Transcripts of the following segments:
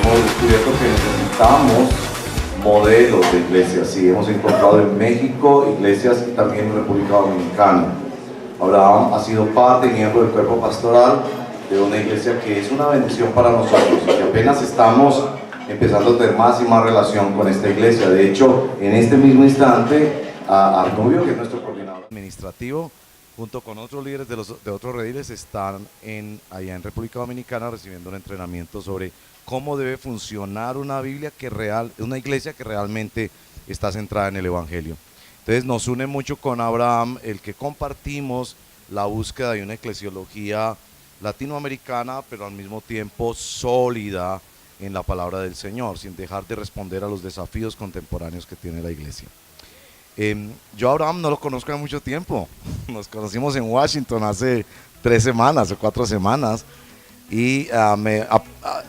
hemos descubierto que necesitamos modelos de iglesias, y hemos encontrado en México iglesias y también en República Dominicana. Abraham ha sido parte y miembro del cuerpo pastoral de una iglesia que es una bendición para nosotros y que apenas estamos empezando a tener más y más relación con esta iglesia. De hecho, en este mismo instante, Arnubio, que es nuestro coordinador administrativo, junto con otros líderes de otros rediles, están allá en República Dominicana recibiendo un entrenamiento sobre cómo debe funcionar una iglesia que realmente está centrada en el Evangelio. Entonces nos une mucho con Abraham el que compartimos la búsqueda de una eclesiología latinoamericana, pero al mismo tiempo sólida en la palabra del Señor, sin dejar de responder a los desafíos contemporáneos que tiene la iglesia. Yo a Abraham no lo conozco hace mucho tiempo, nos conocimos en Washington hace 3 semanas o 4 semanas, y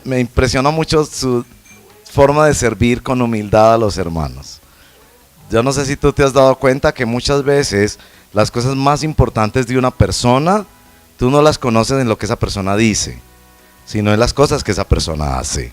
me impresionó mucho su forma de servir con humildad a los hermanos. Yo no sé si tú te has dado cuenta que muchas veces las cosas más importantes de una persona, tú no las conoces en lo que esa persona dice, sino en las cosas que esa persona hace.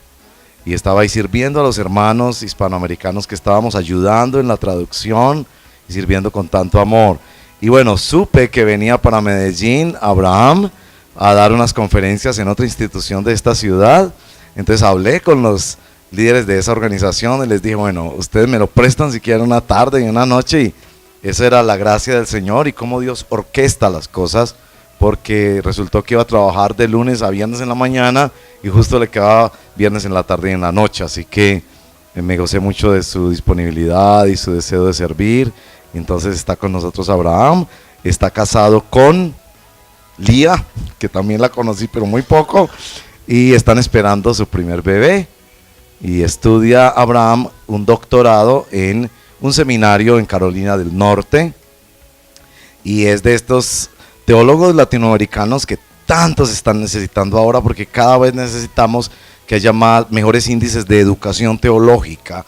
Y estaba ahí sirviendo a los hermanos hispanoamericanos que estábamos ayudando en la traducción y sirviendo con tanto amor. Y bueno, supe que venía para Medellín Abraham a dar unas conferencias en otra institución de esta ciudad. Entonces hablé con los líderes de esa organización y les dije, bueno, ustedes me lo prestan si quieren una tarde y una noche, y esa era la gracia del Señor y cómo Dios orquesta las cosas, porque resultó que iba a trabajar de lunes a viernes en la mañana y justo le quedaba viernes en la tarde y en la noche, así que me gocé mucho de su disponibilidad y su deseo de servir. Entonces está con nosotros Abraham, está casado con Lía, que también la conocí pero muy poco, y están esperando su primer bebé, y estudia Abraham un doctorado en un seminario en Carolina del Norte, y es de estos teólogos latinoamericanos que tantos están necesitando ahora, porque cada vez necesitamos que haya mejores índices de educación teológica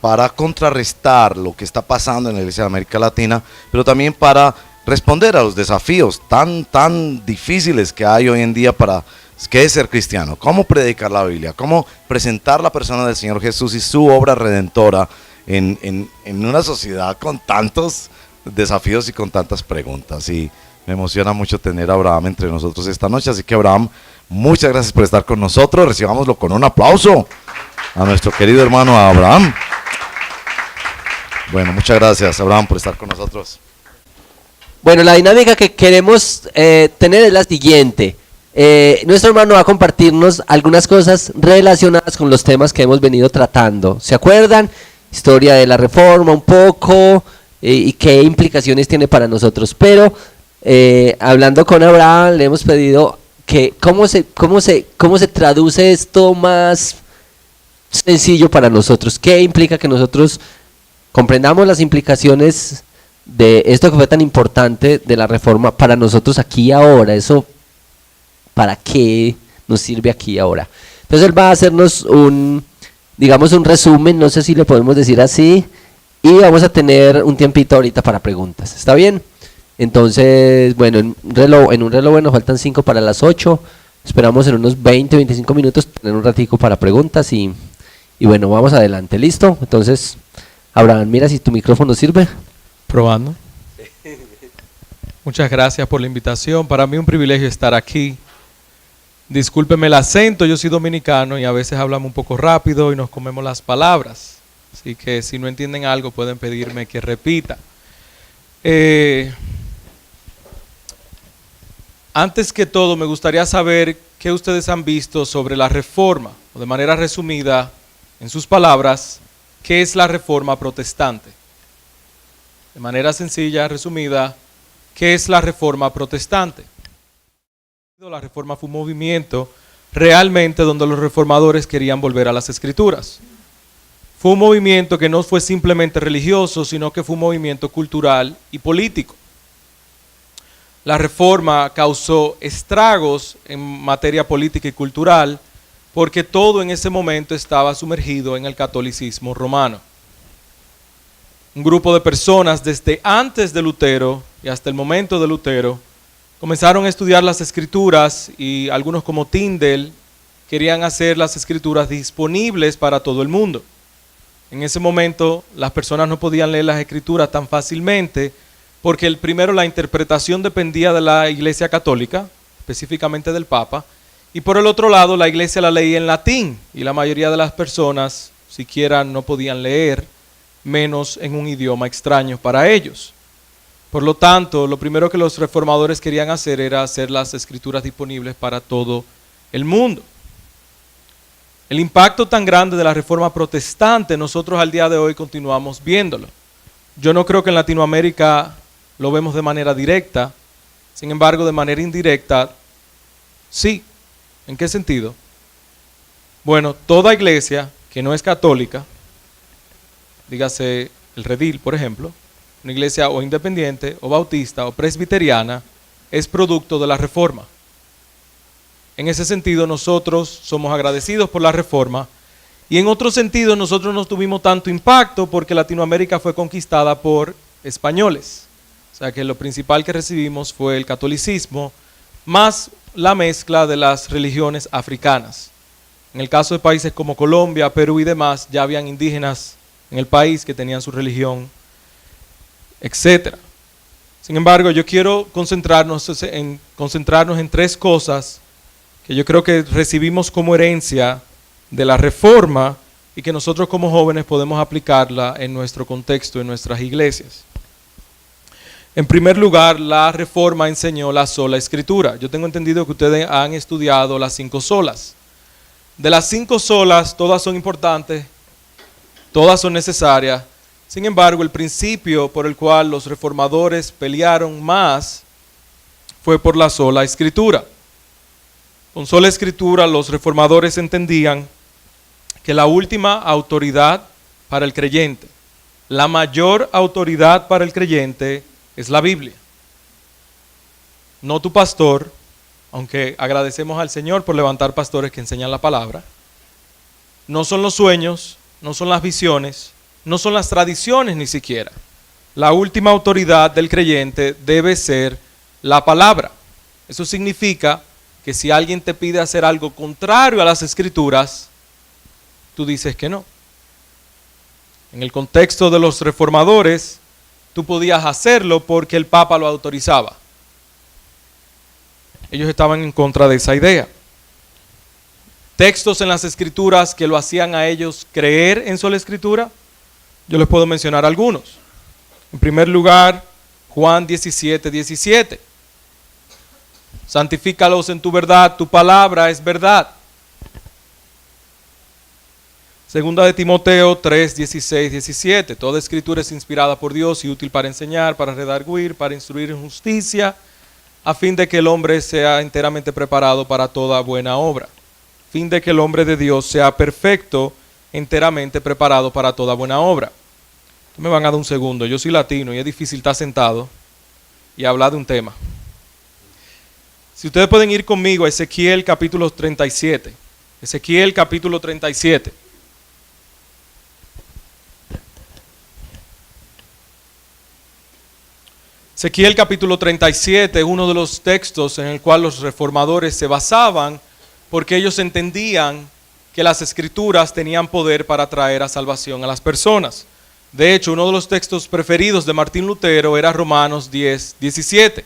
para contrarrestar lo que está pasando en la Iglesia de América Latina, pero también para responder a los desafíos tan difíciles que hay hoy en día para qué es ser cristiano, cómo predicar la Biblia, cómo presentar la persona del Señor Jesús y su obra redentora en una sociedad con tantos desafíos y con tantas preguntas. Y me emociona mucho tener a Abraham entre nosotros esta noche, así que Abraham, muchas gracias por estar con nosotros. Recibámoslo con un aplauso a nuestro querido hermano Abraham. Bueno, muchas gracias Abraham por estar con nosotros. Bueno, la dinámica que queremos tener es la siguiente. Nuestro hermano va a compartirnos algunas cosas relacionadas con los temas que hemos venido tratando. ¿Se acuerdan? Historia de la Reforma un poco, y qué implicaciones tiene para nosotros. Pero hablando con Abraham, le hemos pedido que cómo se traduce esto más sencillo para nosotros. ¿Qué implica que nosotros comprendamos las implicaciones de esto que fue tan importante de la Reforma para nosotros aquí y ahora? Eso, ¿para qué nos sirve aquí y ahora? Entonces él va a hacernos un resumen, no sé si le podemos decir así, y vamos a tener un tiempito ahorita para preguntas. ¿Está bien? Entonces, bueno, en un reloj bueno, faltan 5 para las 8. Esperamos en unos 20-25 minutos tener un ratico para preguntas y bueno, vamos adelante. ¿Listo? Entonces, Abraham, mira si tu micrófono sirve. Probando. Muchas gracias por la invitación. Para mí un privilegio estar aquí. Discúlpeme el acento, yo soy dominicano y a veces hablamos un poco rápido y nos comemos las palabras. Así que si no entienden algo pueden pedirme que repita. Antes que todo me gustaría saber qué ustedes han visto sobre la Reforma, o de manera resumida, en sus palabras, ¿qué es la Reforma protestante? De manera sencilla, resumida, ¿qué es la Reforma protestante? La Reforma fue un movimiento realmente donde los reformadores querían volver a las Escrituras. Fue un movimiento que no fue simplemente religioso, sino que fue un movimiento cultural y político. La Reforma causó estragos en materia política y cultural porque todo en ese momento estaba sumergido en el catolicismo romano. Un grupo de personas desde antes de Lutero y hasta el momento de Lutero comenzaron a estudiar las Escrituras, y algunos como Tyndale querían hacer las escrituras disponibles para todo el mundo. En ese momento las personas no podían leer las escrituras tan fácilmente porque primero la interpretación dependía de la Iglesia Católica, específicamente del Papa, y por el otro lado la Iglesia la leía en latín y la mayoría de las personas siquiera no podían leer, menos en un idioma extraño para ellos. Por lo tanto, lo primero que los reformadores querían hacer era hacer las escrituras disponibles para todo el mundo. El impacto tan grande de la reforma protestante, nosotros al día de hoy continuamos viéndolo. Yo no creo que en Latinoamérica lo vemos de manera directa, sin embargo, de manera indirecta, sí. ¿En qué sentido? Bueno, toda iglesia que no es católica, dígase el Redil, por ejemplo, una iglesia o independiente, o bautista, o presbiteriana, es producto de la reforma. En ese sentido, nosotros somos agradecidos por la reforma, y en otro sentido, nosotros no tuvimos tanto impacto porque Latinoamérica fue conquistada por españoles. O sea que lo principal que recibimos fue el catolicismo, más la mezcla de las religiones africanas. En el caso de países como Colombia, Perú y demás, ya habían indígenas en el país que tenían su religión, etc. Sin embargo, yo quiero concentrarnos en tres cosas que yo creo que recibimos como herencia de la reforma y que nosotros como jóvenes podemos aplicarla en nuestro contexto, en nuestras iglesias. En primer lugar, la reforma enseñó la sola escritura. Yo tengo entendido que ustedes han estudiado las 5 solas. De las 5 solas, todas son importantes, todas son necesarias. Sin embargo, el principio por el cual los reformadores pelearon más fue por la sola escritura. Con sola escritura, los reformadores entendían que la última autoridad para el creyente, la mayor autoridad para el creyente es la Biblia. No tu pastor, aunque agradecemos al Señor por levantar pastores que enseñan la palabra. No son los sueños, no son las visiones, no son las tradiciones ni siquiera. La última autoridad del creyente debe ser la palabra. Eso significa que si alguien te pide hacer algo contrario a las escrituras, tú dices que no. En el contexto de los reformadores, tú podías hacerlo porque el Papa lo autorizaba. Ellos estaban en contra de esa idea. Textos en las escrituras que lo hacían a ellos creer en sola escritura, yo les puedo mencionar algunos. En primer lugar, Juan 17:17. Santifícalos en tu verdad, tu palabra es verdad. Segunda de Timoteo 3:16-17. Toda escritura es inspirada por Dios y útil para enseñar, para redarguir, para instruir en justicia, a fin de que el hombre sea enteramente preparado para toda buena obra. A fin de que el hombre de Dios sea perfecto, enteramente preparado para toda buena obra. Me van a dar un segundo, yo soy latino y es difícil estar sentado y hablar de un tema. Si ustedes pueden ir conmigo a Ezequiel capítulo 37. Ezequiel capítulo 37. Ezequiel capítulo 37 es uno de los textos en el cual los reformadores se basaban porque ellos entendían que las escrituras tenían poder para traer a salvación a las personas. De hecho, uno de los textos preferidos de Martín Lutero era Romanos 10:17.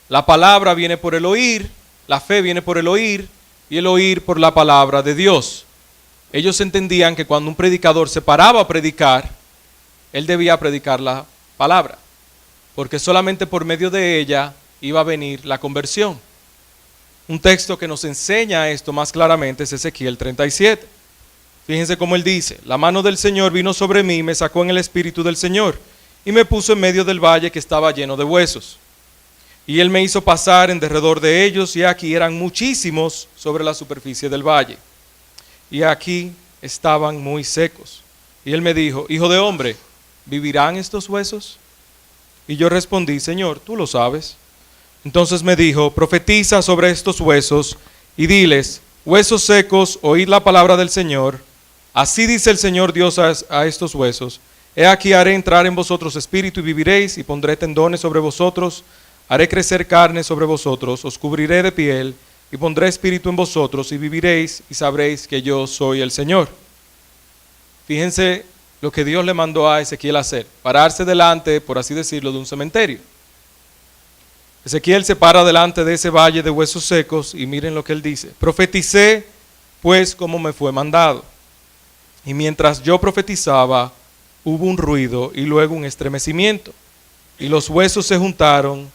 La palabra viene por el oír, la fe viene por el oír y el oír por la palabra de Dios. Ellos entendían que cuando un predicador se paraba a predicar, él debía predicar la palabra, porque solamente por medio de ella iba a venir la conversión. Un texto que nos enseña esto más claramente es Ezequiel 37. Fíjense cómo él dice: la mano del Señor vino sobre mí, me sacó en el espíritu del Señor y me puso en medio del valle que estaba lleno de huesos. Y él me hizo pasar en derredor de ellos, y aquí eran muchísimos sobre la superficie del valle. Y aquí estaban muy secos. Y él me dijo: hijo de hombre, ¿vivirán estos huesos? Y yo respondí: Señor, tú lo sabes. Entonces me dijo: profetiza sobre estos huesos y diles: huesos secos, oíd la palabra del Señor. Así dice el Señor Dios a estos huesos: he aquí haré entrar en vosotros espíritu y viviréis, y pondré tendones sobre vosotros, haré crecer carne sobre vosotros, os cubriré de piel y pondré espíritu en vosotros y viviréis y sabréis que yo soy el Señor. Fíjense lo que Dios le mandó a Ezequiel hacer, pararse delante, por así decirlo, de un cementerio. Ezequiel se para delante de ese valle de huesos secos y miren lo que él dice. Profeticé pues como me fue mandado. Y mientras yo profetizaba, hubo un ruido y luego un estremecimiento. Y los huesos se juntaron,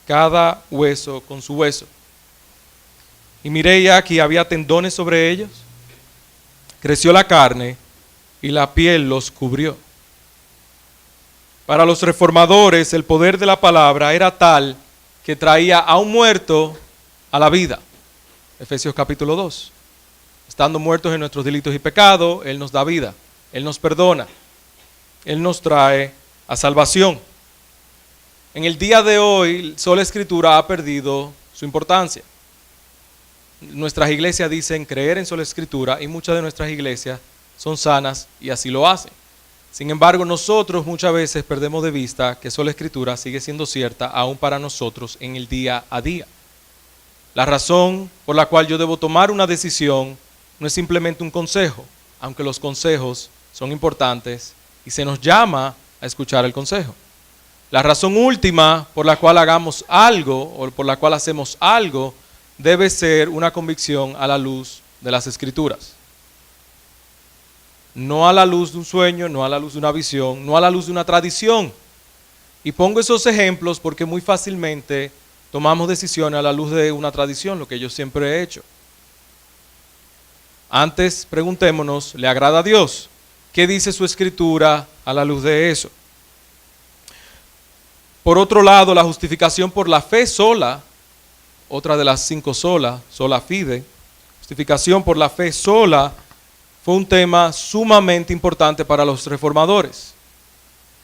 cada hueso con su hueso. Y miré y aquí había tendones sobre ellos. Creció la carne y la piel los cubrió. Para los reformadores, el poder de la palabra era tal que traía a un muerto a la vida. Efesios capítulo 2. Estando muertos en nuestros delitos y pecados, Él nos da vida, Él nos perdona, Él nos trae a salvación. En el día de hoy, sola escritura ha perdido su importancia. Nuestras iglesias dicen creer en sola escritura y muchas de nuestras iglesias son sanas y así lo hacen. Sin embargo, nosotros muchas veces perdemos de vista que sola escritura sigue siendo cierta aún para nosotros en el día a día. La razón por la cual yo debo tomar una decisión no es simplemente un consejo, aunque los consejos son importantes y se nos llama a escuchar el consejo. La razón última por la cual hagamos algo o por la cual hacemos algo debe ser una convicción a la luz de las Escrituras. No a la luz de un sueño, no a la luz de una visión, no a la luz de una tradición. Y pongo esos ejemplos porque muy fácilmente tomamos decisiones a la luz de una tradición, lo que yo siempre he hecho. Antes preguntémonos, ¿le agrada a Dios? ¿Qué dice su Escritura a la luz de eso? Por otro lado, la justificación por la fe sola, otra de las 5 sola fide, justificación por la fe sola, fue un tema sumamente importante para los reformadores.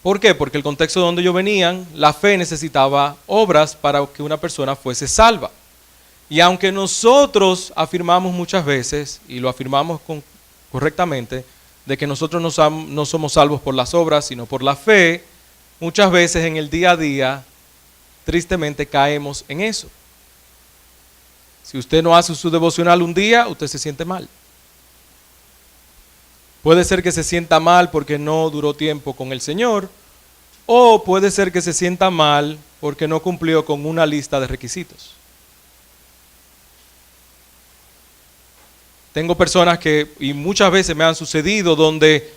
¿Por qué? Porque el contexto donde ellos venían, la fe necesitaba obras para que una persona fuese salva. Y aunque nosotros afirmamos muchas veces, y lo afirmamos correctamente, de que nosotros no somos salvos por las obras, sino por la fe, muchas veces en el día a día, tristemente caemos en eso. Si usted no hace su devocional un día, usted se siente mal. Puede ser que se sienta mal porque no duró tiempo con el Señor, o puede ser que se sienta mal porque no cumplió con una lista de requisitos. Tengo personas que, y muchas veces me han sucedido, donde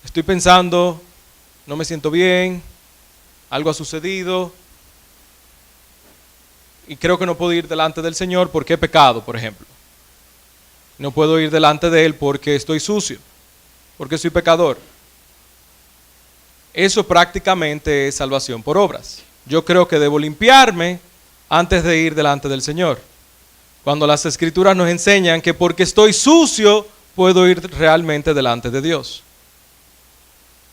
estoy pensando, no me siento bien, algo ha sucedido, y creo que no puedo ir delante del Señor porque he pecado, por ejemplo. No puedo ir delante de Él porque estoy sucio, porque soy pecador. Eso prácticamente es salvación por obras. Yo creo que debo limpiarme antes de ir delante del Señor. Cuando las Escrituras nos enseñan que porque estoy sucio, puedo ir realmente delante de Dios.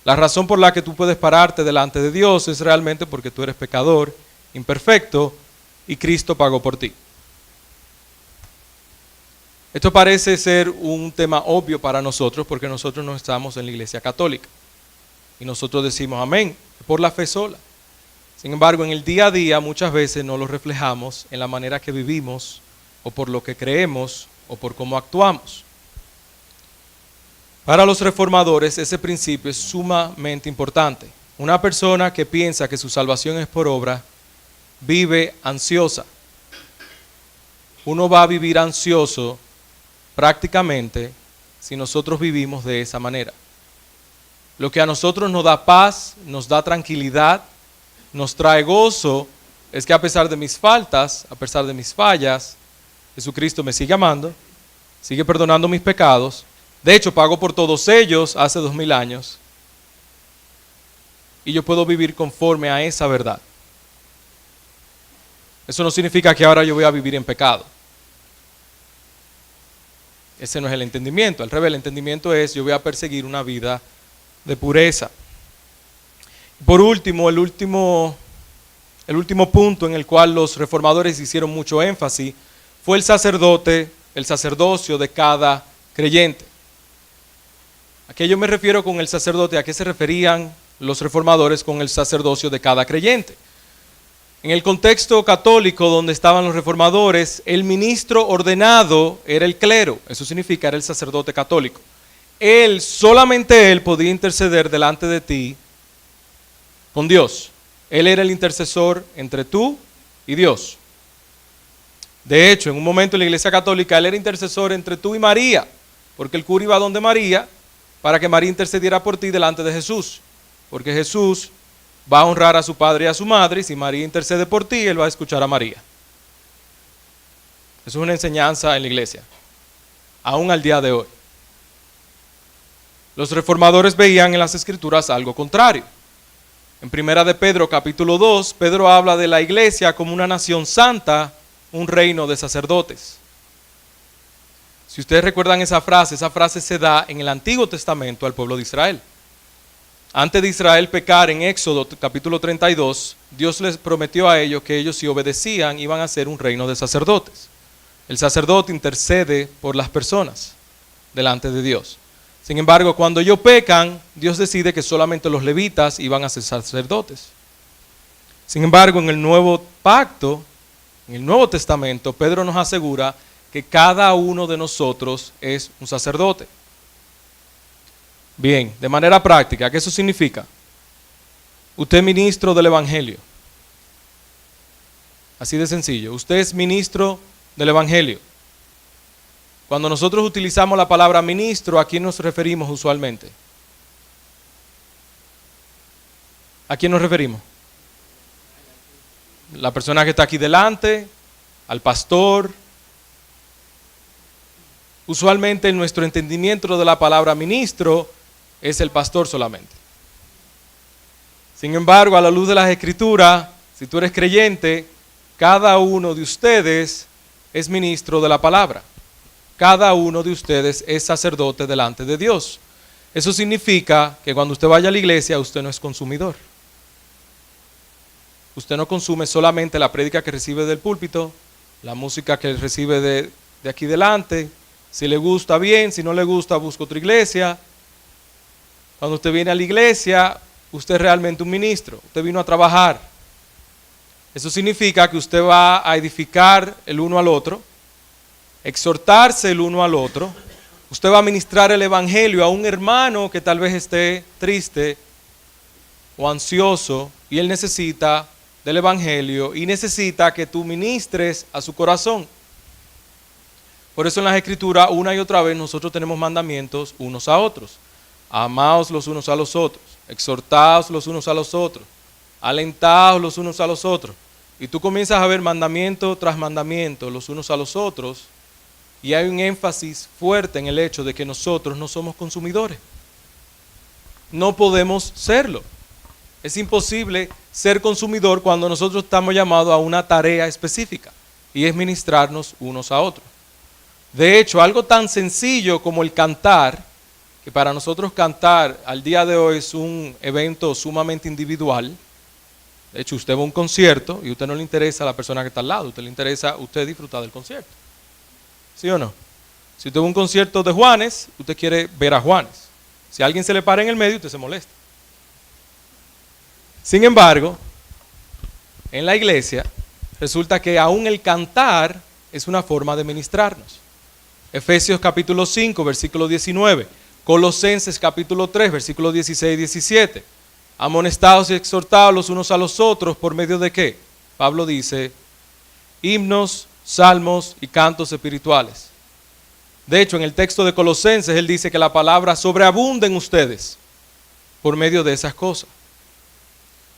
La razón por la que tú puedes pararte delante de Dios es realmente porque tú eres pecador, imperfecto, y Cristo pagó por ti. Esto parece ser un tema obvio para nosotros porque nosotros no estamos en la Iglesia Católica. Y nosotros decimos amén, por la fe sola. Sin embargo, en el día a día muchas veces no lo reflejamos en la manera que vivimos, o por lo que creemos, o por cómo actuamos. Para los reformadores ese principio es sumamente importante. Una persona que piensa que su salvación es por obra, vive ansiosa. Uno va a vivir ansioso prácticamente si nosotros vivimos de esa manera. Lo que a nosotros nos da paz, nos da tranquilidad, nos trae gozo, es que a pesar de mis faltas, a pesar de mis fallas, Jesucristo me sigue amando, sigue perdonando mis pecados. De hecho, pagó por todos ellos hace 2000 años. Y yo puedo vivir conforme a esa verdad. Eso no significa que ahora yo voy a vivir en pecado. Ese no es el entendimiento. Al revés, el entendimiento es yo voy a perseguir una vida de pureza. Por último, el último punto en el cual los reformadores hicieron mucho énfasis fue el sacerdocio de cada creyente. ¿A qué yo me refiero con el sacerdote? ¿A qué se referían los reformadores con el sacerdocio de cada creyente? En el contexto católico donde estaban los reformadores, el ministro ordenado era el clero, eso significa era el sacerdote católico. Él, solamente él podía interceder delante de ti con Dios. Él era el intercesor entre tú y Dios. De hecho, en un momento en la Iglesia Católica, él era intercesor entre tú y María, porque el cura iba donde María para que María intercediera por ti delante de Jesús, porque Jesús va a honrar a su padre y a su madre, y si María intercede por ti, él va a escuchar a María. Eso es una enseñanza en la iglesia, aún al día de hoy. Los reformadores veían en las Escrituras algo contrario. En Primera de Pedro, capítulo 2, Pedro habla de la iglesia como una nación santa, un reino de sacerdotes. Si ustedes recuerdan esa frase se da en el Antiguo Testamento al pueblo de Israel. Antes de Israel pecar en Éxodo capítulo 32, Dios les prometió a ellos que ellos si obedecían iban a ser un reino de sacerdotes. El sacerdote intercede por las personas delante de Dios. Sin embargo, cuando ellos pecan, Dios decide que solamente los levitas iban a ser sacerdotes. Sin embargo, en el nuevo pacto, en el Nuevo Testamento, Pedro nos asegura que cada uno de nosotros es un sacerdote. Bien, de manera práctica, ¿qué eso significa? Usted es ministro del Evangelio. Así de sencillo. Usted es ministro del Evangelio. Cuando nosotros utilizamos la palabra ministro, ¿a quién nos referimos usualmente? ¿A quién nos referimos? La persona que está aquí delante, al pastor. Usualmente en nuestro entendimiento de la palabra ministro es el pastor solamente. Sin embargo, a la luz de las Escrituras, si tú eres creyente, cada uno de ustedes es ministro de la palabra. Cada uno de ustedes es sacerdote delante de Dios. Eso significa que cuando usted vaya a la iglesia, usted no es consumidor. Usted no consume solamente la prédica que recibe del púlpito, la música que recibe de aquí delante. Si le gusta, bien; si no le gusta, busca otra iglesia. Cuando usted viene a la iglesia, usted es realmente un ministro. Usted vino a trabajar. Eso significa que usted va a edificar el uno al otro, exhortarse el uno al otro. Usted va a ministrar el evangelio a un hermano que tal vez esté triste o ansioso y él necesita del evangelio y necesita que tú ministres a su corazón. Por eso en las Escrituras una y otra vez nosotros tenemos mandamientos unos a otros. Amaos los unos a los otros, exhortaos los unos a los otros, alentaos los unos a los otros. Y tú comienzas a ver mandamiento tras mandamiento los unos a los otros, y hay un énfasis fuerte en el hecho de que nosotros no somos consumidores. No podemos serlo. Es imposible ser consumidor cuando nosotros estamos llamados a una tarea específica, y es ministrarnos unos a otros. De hecho, algo tan sencillo como el cantar, que para nosotros cantar al día de hoy es un evento sumamente individual. De hecho, usted va a un concierto y a usted no le interesa a la persona que está al lado, a usted le interesa usted disfrutar del concierto. ¿Sí o no? Si usted va a un concierto de Juanes, usted quiere ver a Juanes. Si alguien se le para en el medio, usted se molesta. Sin embargo, en la iglesia resulta que aún el cantar es una forma de ministrarnos. Efesios capítulo 5, versículo 19. Colosenses capítulo 3, versículos 16 y 17. Amonestados y exhortados los unos a los otros, ¿por medio de qué? Pablo dice, himnos, salmos y cantos espirituales. De hecho, en el texto de Colosenses, él dice que la palabra sobreabunda en ustedes por medio de esas cosas.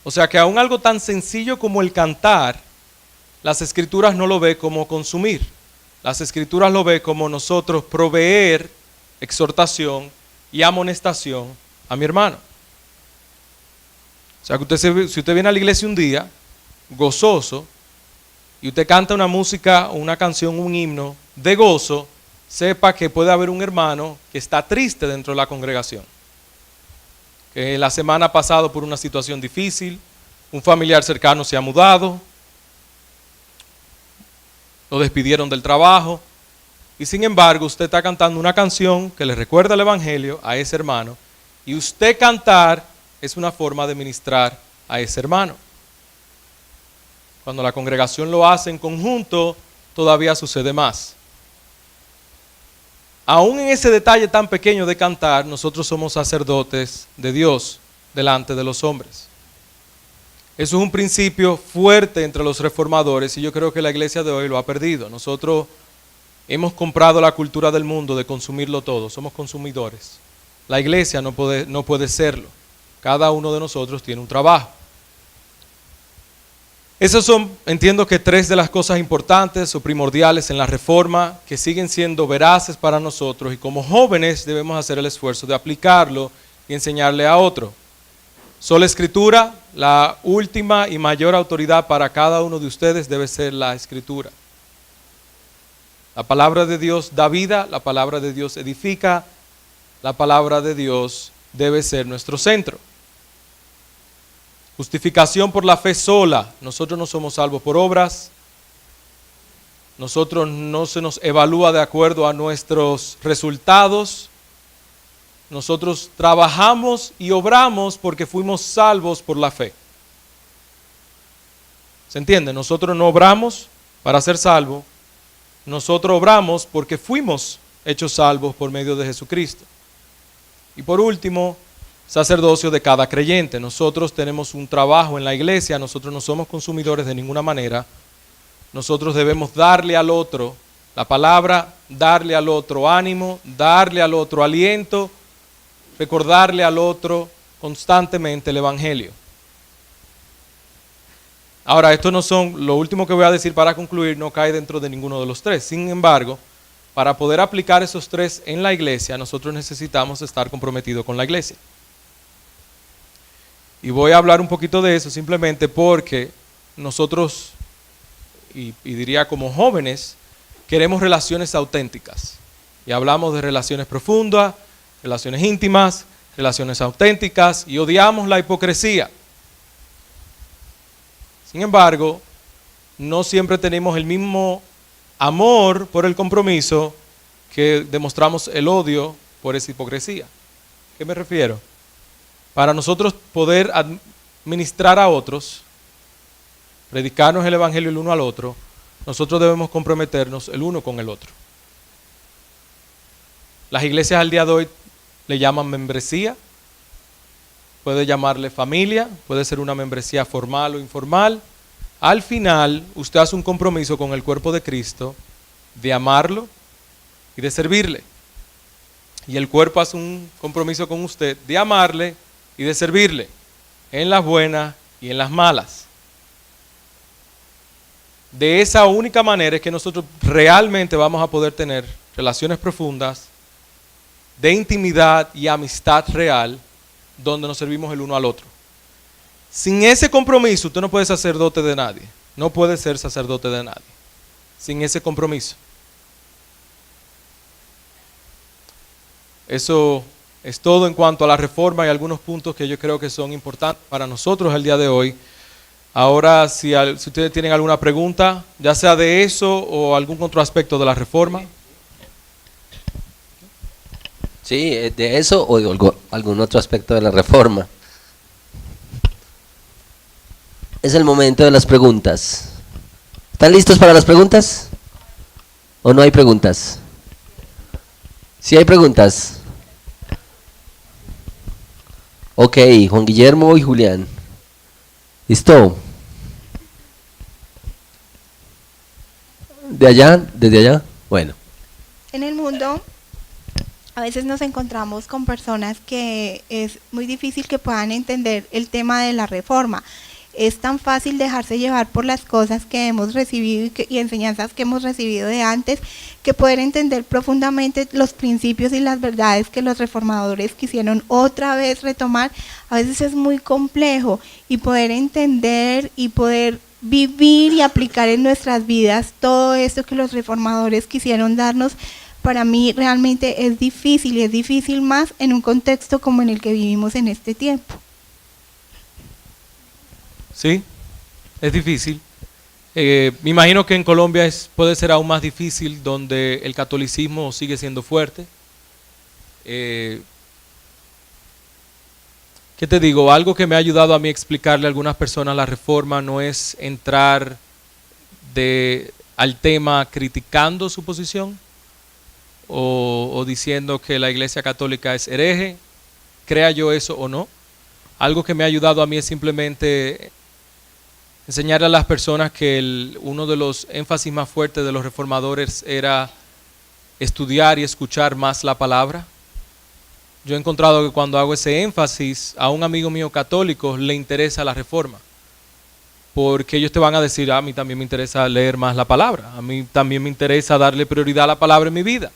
O sea que aún algo tan sencillo como el cantar, las Escrituras no lo ve como consumir. Las Escrituras lo ve como nosotros proveer exhortación y amonestación a mi hermano. O sea que si usted viene a la iglesia un día, gozoso, y usted canta una música, una canción, un himno de gozo, sepa que puede haber un hermano que está triste dentro de la congregación. Que la semana ha pasado por una situación difícil, un familiar cercano se ha mudado, lo despidieron del trabajo, y sin embargo usted está cantando una canción que le recuerda el evangelio a ese hermano, y usted cantar es una forma de ministrar a ese hermano. Cuando la congregación lo hace en conjunto, todavía sucede más. Aún en ese detalle tan pequeño de cantar, nosotros somos sacerdotes de Dios delante de los hombres. Eso es un principio fuerte entre los reformadores y yo creo que la iglesia de hoy lo ha perdido. Nosotros hemos comprado la cultura del mundo de consumirlo todo, somos consumidores. La iglesia no puede serlo. Cada uno de nosotros tiene un trabajo. Esas son, entiendo que 3 de las cosas importantes o primordiales en la reforma que siguen siendo veraces para nosotros y como jóvenes debemos hacer el esfuerzo de aplicarlo y enseñarle a otro. Sola Escritura, la última y mayor autoridad para cada uno de ustedes debe ser la Escritura. La palabra de Dios da vida, la palabra de Dios edifica, la palabra de Dios debe ser nuestro centro. Justificación por la fe sola. Nosotros no somos salvos por obras. Nosotros no se nos evalúa de acuerdo a nuestros resultados. Nosotros trabajamos y obramos porque fuimos salvos por la fe. ¿Se entiende? Nosotros no obramos para ser salvos. Nosotros obramos porque fuimos hechos salvos por medio de Jesucristo. Y por último, sacerdocio de cada creyente. Nosotros tenemos un trabajo en la iglesia, nosotros no somos consumidores de ninguna manera. Nosotros debemos darle al otro la palabra, darle al otro ánimo, darle al otro aliento, recordarle al otro constantemente el evangelio. Ahora, esto no son, lo último que voy a decir para concluir no cae dentro de ninguno de los 3. Sin embargo, para poder aplicar esos 3 en la iglesia, nosotros necesitamos estar comprometidos con la iglesia. Y voy a hablar un poquito de eso simplemente porque nosotros, y diría como jóvenes, queremos relaciones auténticas. Y hablamos de relaciones profundas, relaciones íntimas, relaciones auténticas y odiamos la hipocresía. Sin embargo, no siempre tenemos el mismo amor por el compromiso que demostramos el odio por esa hipocresía. ¿A qué me refiero? Para nosotros poder administrar a otros, predicarnos el evangelio el uno al otro, nosotros debemos comprometernos el uno con el otro. Las iglesias al día de hoy le llaman membresía, puede llamarle familia, puede ser una membresía formal o informal. Al final, usted hace un compromiso con el cuerpo de Cristo de amarlo y de servirle. Y el cuerpo hace un compromiso con usted de amarle y de servirle, en las buenas y en las malas. De esa única manera es que nosotros realmente vamos a poder tener relaciones profundas, de intimidad y amistad real, donde nos servimos el uno al otro. Sin ese compromiso, usted no puede ser sacerdote de nadie. No puede ser sacerdote de nadie. Sin ese compromiso. Eso es todo en cuanto a la reforma y algunos puntos que yo creo que son importantes para nosotros el día de hoy. Ahora, si ustedes tienen alguna pregunta, ya sea de eso o algún otro aspecto de la reforma. Sí, de eso o de algún otro aspecto de la reforma. Es el momento de las preguntas. ¿Están listos para las preguntas? ¿O no hay preguntas? Sí hay preguntas. Ok, Juan Guillermo y Julián. ¿Listo? ¿De allá? ¿Desde allá? Bueno. En el mundo a veces nos encontramos con personas que es muy difícil que puedan entender el tema de la reforma. Es tan fácil dejarse llevar por las cosas que hemos recibido y enseñanzas que hemos recibido de antes, que poder entender profundamente los principios y las verdades que los reformadores quisieron otra vez retomar, a veces es muy complejo, y poder entender y poder vivir y aplicar en nuestras vidas todo esto que los reformadores quisieron darnos, para mí realmente es difícil, y es difícil más en un contexto como en el que vivimos en este tiempo. Sí, es difícil. Me imagino que en Colombia puede ser aún más difícil, donde el catolicismo sigue siendo fuerte. ¿Qué te digo? Algo que me ha ayudado a mí a explicarle a algunas personas la reforma no es entrar al tema criticando su posición o diciendo que la Iglesia Católica es hereje, crea yo eso o no. Algo que me ha ayudado a mí es simplemente enseñarle a las personas que uno de los énfasis más fuertes de los reformadores era estudiar y escuchar más la palabra. Yo he encontrado que cuando hago ese énfasis, a un amigo mío católico le interesa la reforma. Porque ellos te van a decir, a mí también me interesa leer más la palabra. A mí también me interesa darle prioridad a la palabra en mi vida.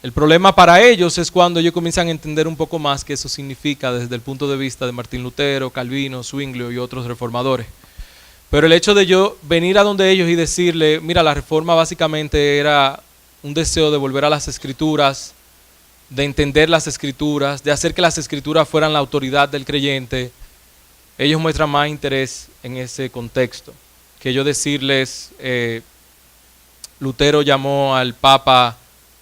El problema para ellos es cuando ellos comienzan a entender un poco más qué eso significa desde el punto de vista de Martín Lutero, Calvino, Zwinglio y otros reformadores. Pero el hecho de yo venir a donde ellos y decirle, mira, la reforma básicamente era un deseo de volver a las Escrituras, de entender las Escrituras, de hacer que las Escrituras fueran la autoridad del creyente, ellos muestran más interés en ese contexto. Que yo decirles, Lutero llamó al Papa,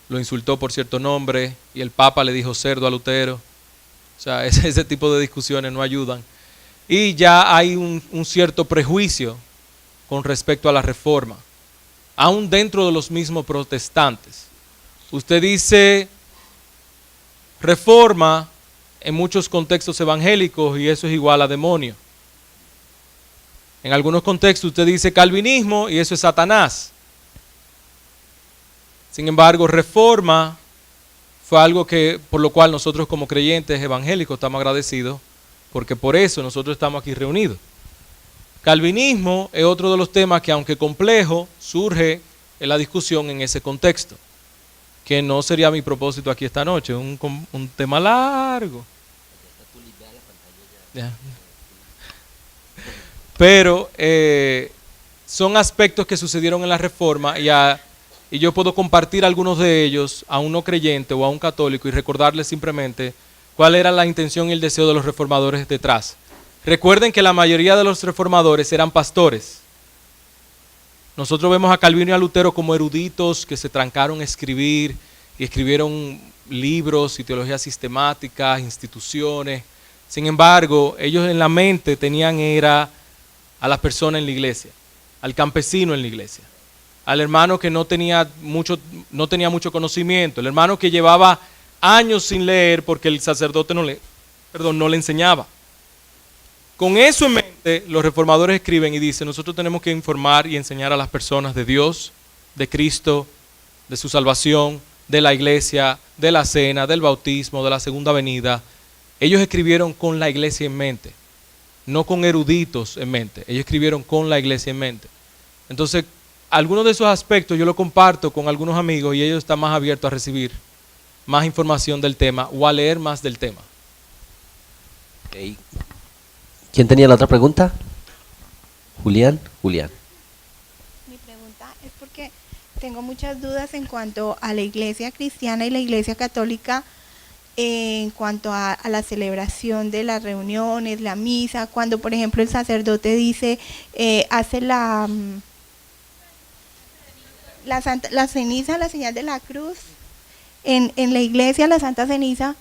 lo insultó por cierto nombre, y el Papa le dijo cerdo a Lutero. O sea, ese tipo de discusiones no ayudan. Y ya hay un cierto prejuicio con respecto a la reforma, aún dentro de los mismos protestantes. Usted dice reforma en muchos contextos evangélicos y eso es igual a demonio. En algunos contextos usted dice calvinismo y eso es Satanás. Sin embargo, reforma fue algo que por lo cual nosotros como creyentes evangélicos estamos agradecidos, porque por eso nosotros estamos aquí reunidos. Calvinismo es otro de los temas que, aunque complejo, surge en la discusión en ese contexto, que no sería mi propósito aquí esta noche, un tema largo. Ya. Pero son aspectos que sucedieron en la Reforma y yo puedo compartir algunos de ellos a un no creyente o a un católico y recordarles simplemente cuál era la intención y el deseo de los reformadores detrás. Recuerden que la mayoría de los reformadores eran pastores. Nosotros vemos a Calvino y a Lutero como eruditos que se trancaron a escribir y escribieron libros y teología sistemática, instituciones. Sin embargo, ellos en la mente tenían era a la persona en la iglesia, al campesino en la iglesia, al hermano que no tenía mucho conocimiento, el hermano que llevaba años sin leer porque el sacerdote no le enseñaba. Con eso en mente, los reformadores escriben y dicen, nosotros tenemos que informar y enseñar a las personas de Dios, de Cristo, de su salvación, de la iglesia, de la cena, del bautismo, de la segunda venida. Ellos escribieron con la iglesia en mente, no con eruditos en mente. Ellos escribieron con la iglesia en mente. Entonces, algunos de esos aspectos yo los comparto con algunos amigos y ellos están más abiertos a recibir más información del tema o a leer más del tema. Okay. ¿Quién tenía la otra pregunta? Julián. Mi pregunta es porque tengo muchas dudas en cuanto a la iglesia cristiana y la iglesia católica, en cuanto a la celebración de las reuniones, la misa, cuando por ejemplo el sacerdote dice, hace la ceniza, la señal de la cruz, en la iglesia, la Santa Ceniza,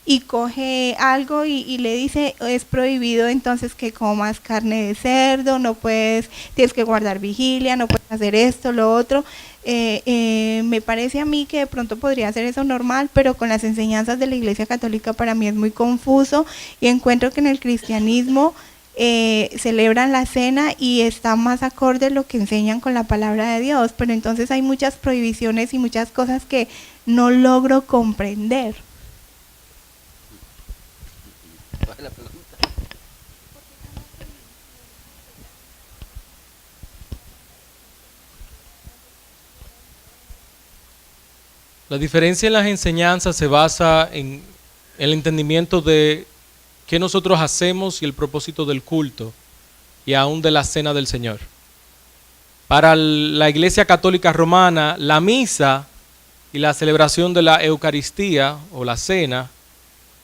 y coge algo y le dice, es prohibido entonces que comas carne de cerdo, no puedes, tienes que guardar vigilia, no puedes hacer esto, lo otro. Me parece a mí que de pronto podría ser eso normal, pero con las enseñanzas de la Iglesia Católica para mí es muy confuso y encuentro que en el cristianismo celebran la cena y está más acorde lo que enseñan con la palabra de Dios, pero entonces hay muchas prohibiciones y muchas cosas que no logro comprender. La diferencia en las enseñanzas se basa en el entendimiento de qué nosotros hacemos y el propósito del culto y aún de la cena del Señor. Para la Iglesia Católica Romana, la misa y la celebración de la Eucaristía o la cena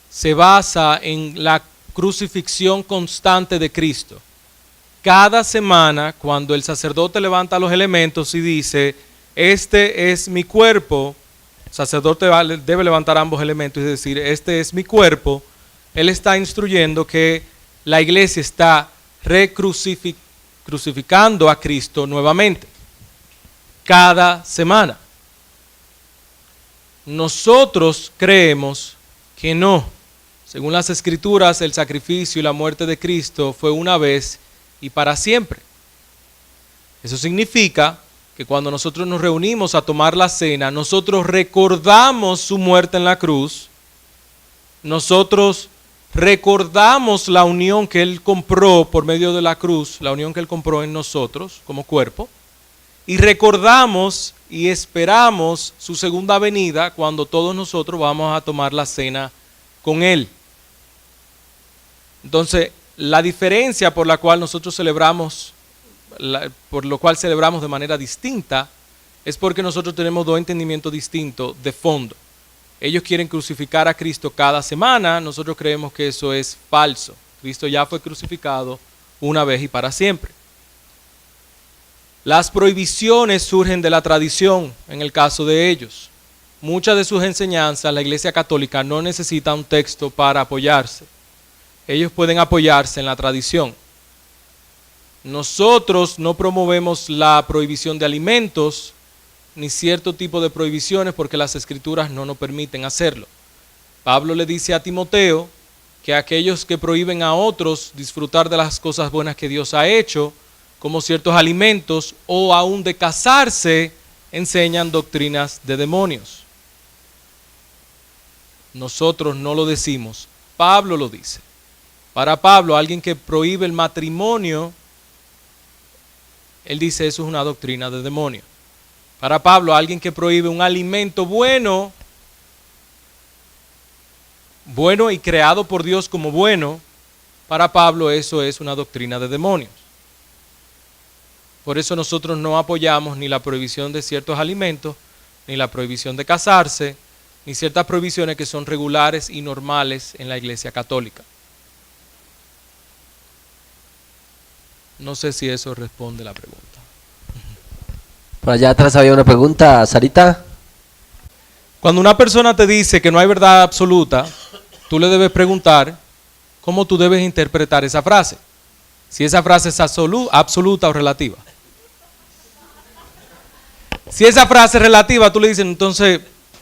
se basa en la crucifixión constante de Cristo. Cada semana, cuando el sacerdote levanta los elementos y dice, este es mi cuerpo, el sacerdote debe levantar ambos elementos y decir, este es mi cuerpo, él está instruyendo que la iglesia está crucificando a Cristo nuevamente, cada semana. Nosotros creemos que no. Según las Escrituras, el sacrificio y la muerte de Cristo fue una vez y para siempre. Eso significa que cuando nosotros nos reunimos a tomar la cena, nosotros recordamos su muerte en la cruz, nosotros recordamos la unión que Él compró por medio de la cruz, la unión que Él compró en nosotros como cuerpo, y recordamos y esperamos su segunda venida cuando todos nosotros vamos a tomar la cena con Él. Entonces, la diferencia por la cual nosotros celebramos, por lo cual celebramos de manera distinta, es porque nosotros tenemos dos entendimientos distintos de fondo. Ellos quieren crucificar a Cristo cada semana, nosotros creemos que eso es falso. Cristo ya fue crucificado una vez y para siempre. Las prohibiciones surgen de la tradición, en el caso de ellos. Muchas de sus enseñanzas, la Iglesia Católica no necesita un texto para apoyarse. Ellos pueden apoyarse en la tradición. Nosotros no promovemos la prohibición de alimentos, ni cierto tipo de prohibiciones, porque las Escrituras no nos permiten hacerlo. Pablo le dice a Timoteo que aquellos que prohíben a otros disfrutar de las cosas buenas que Dios ha hecho, como ciertos alimentos o aún de casarse, enseñan doctrinas de demonios. Nosotros no lo decimos, Pablo lo dice. Para Pablo, alguien que prohíbe el matrimonio, él dice eso es una doctrina de demonio. Para Pablo, alguien que prohíbe un alimento bueno y creado por Dios como bueno, para Pablo eso es una doctrina de demonios. Por eso nosotros no apoyamos ni la prohibición de ciertos alimentos, ni la prohibición de casarse, ni ciertas prohibiciones que son regulares y normales en la Iglesia Católica. No sé si eso responde la pregunta. Por allá atrás había una pregunta, Sarita. Cuando una persona te dice que no hay verdad absoluta, tú le debes preguntar cómo tú debes interpretar esa frase. Si esa frase es absoluta o relativa. Si esa frase es relativa, tú le dices, entonces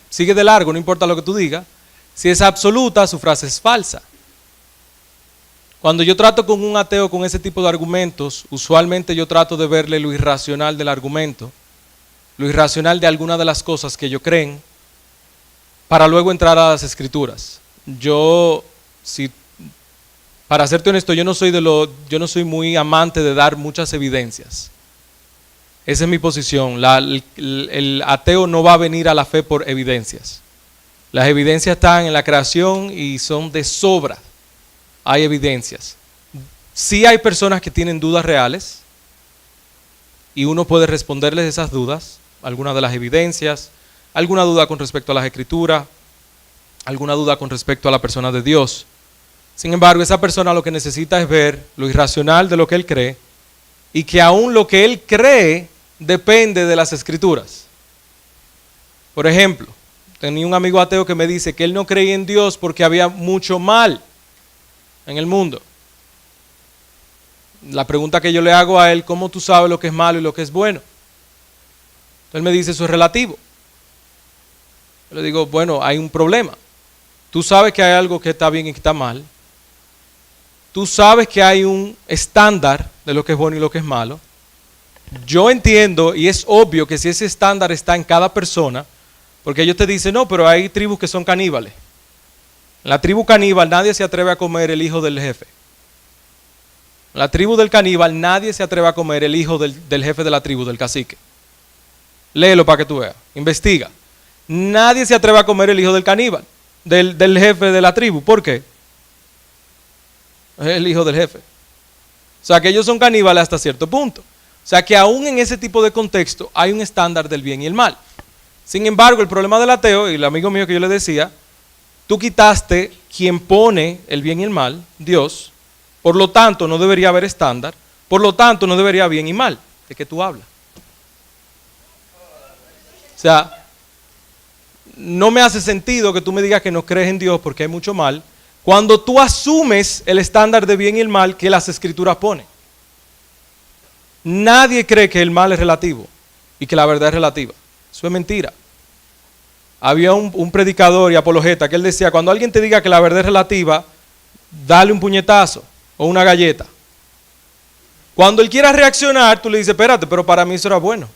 sigue de largo, no importa lo que tú digas. Si es absoluta, su frase es falsa. Cuando yo trato con un ateo con ese tipo de argumentos, usualmente yo trato de verle lo irracional del argumento, lo irracional de alguna de las cosas que ellos creen, para luego entrar a las Escrituras. Para serte honesto, yo no soy muy amante de dar muchas evidencias. Esa es mi posición. El ateo no va a venir a la fe por evidencias. Las evidencias están en la creación y son de sobra. Hay evidencias. Sí hay personas que tienen dudas reales y uno puede responderles esas dudas, algunas de las evidencias, alguna duda con respecto a las Escrituras, alguna duda con respecto a la persona de Dios. Sin embargo, esa persona lo que necesita es ver lo irracional de lo que él cree y que aún lo que él cree depende de las Escrituras. Por ejemplo, tenía un amigo ateo que me dice que él no creía en Dios porque había mucho mal en el mundo. La pregunta que yo le hago a él, ¿cómo tú sabes lo que es malo y lo que es bueno? Él me dice, eso es relativo. Yo le digo, bueno, hay un problema. Tú sabes que hay algo que está bien y que está mal. Tú sabes que hay un estándar de lo que es bueno y lo que es malo. Yo entiendo y es obvio que si ese estándar está en cada persona, porque ellos te dicen, no, pero hay tribus que son caníbales. En la tribu caníbal nadie se atreve a comer el hijo del jefe. En la tribu del caníbal nadie se atreve a comer el hijo del jefe de la tribu, del cacique. Léelo para que tú veas, investiga. Nadie se atreve a comer el hijo del caníbal, del jefe de la tribu. ¿Por qué? Es el hijo del jefe. O sea que ellos son caníbales hasta cierto punto. O sea que aún en ese tipo de contexto hay un estándar del bien y el mal. Sin embargo, el problema del ateo, y el amigo mío que yo le decía, tú quitaste quien pone el bien y el mal, Dios, por lo tanto no debería haber estándar, por lo tanto no debería haber bien y mal. ¿De qué tú hablas? O sea, no me hace sentido que tú me digas que no crees en Dios porque hay mucho mal, Cuando tú asumes el estándar de bien y el mal que las escrituras ponen. Nadie cree que el mal es relativo y que la verdad es relativa. Eso es mentira. Había un predicador y apologeta que él decía, cuando alguien te diga que la verdad es relativa, dale un puñetazo o una galleta. Cuando él quiera reaccionar, tú le dices, espérate, pero para mí eso era bueno.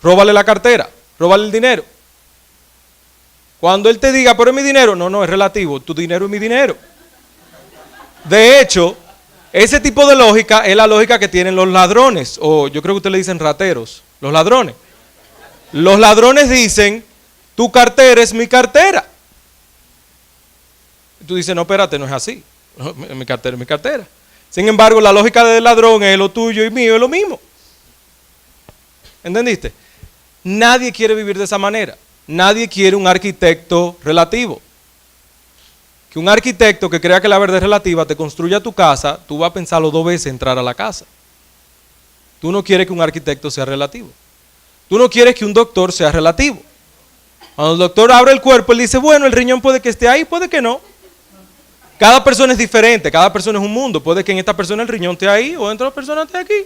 Róbale la cartera, róbale el dinero. Cuando él te diga, pero es mi dinero, no, es relativo, tu dinero es mi dinero. De hecho, ese tipo de lógica es la lógica que tienen los ladrones, o yo creo que ustedes le dicen rateros, los ladrones. Los ladrones dicen, tu cartera es mi cartera. Y tú dices, no, espérate, no es así. No, mi cartera es mi cartera. Sin embargo, la lógica del ladrón es lo tuyo y mío es lo mismo. ¿Entendiste? Nadie quiere vivir de esa manera. Nadie quiere un arquitecto relativo. Que un arquitecto que crea que la verdad es relativa te construya tu casa, tú vas a pensarlo 2 veces entrar a la casa. Tú no quieres que un arquitecto sea relativo. Tú no quieres que un doctor sea relativo. Cuando el doctor abre el cuerpo, él dice, bueno, el riñón puede que esté ahí, puede que no. Cada persona es diferente, cada persona es un mundo. Puede que en esta persona el riñón esté ahí o en otra persona esté aquí.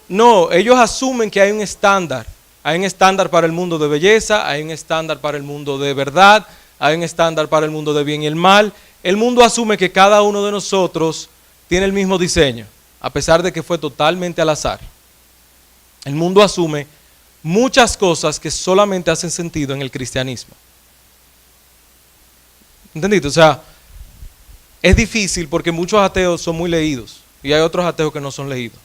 No, ellos asumen que hay un estándar. Hay un estándar para el mundo de belleza, hay un estándar para el mundo de verdad, hay un estándar para el mundo de bien y el mal. El mundo asume que cada uno de nosotros tiene el mismo diseño, a pesar de que fue totalmente al azar. El mundo asume muchas cosas que solamente hacen sentido en el cristianismo. ¿Entendiste? O sea, es difícil porque muchos ateos son muy leídos y hay otros ateos que no son leídos.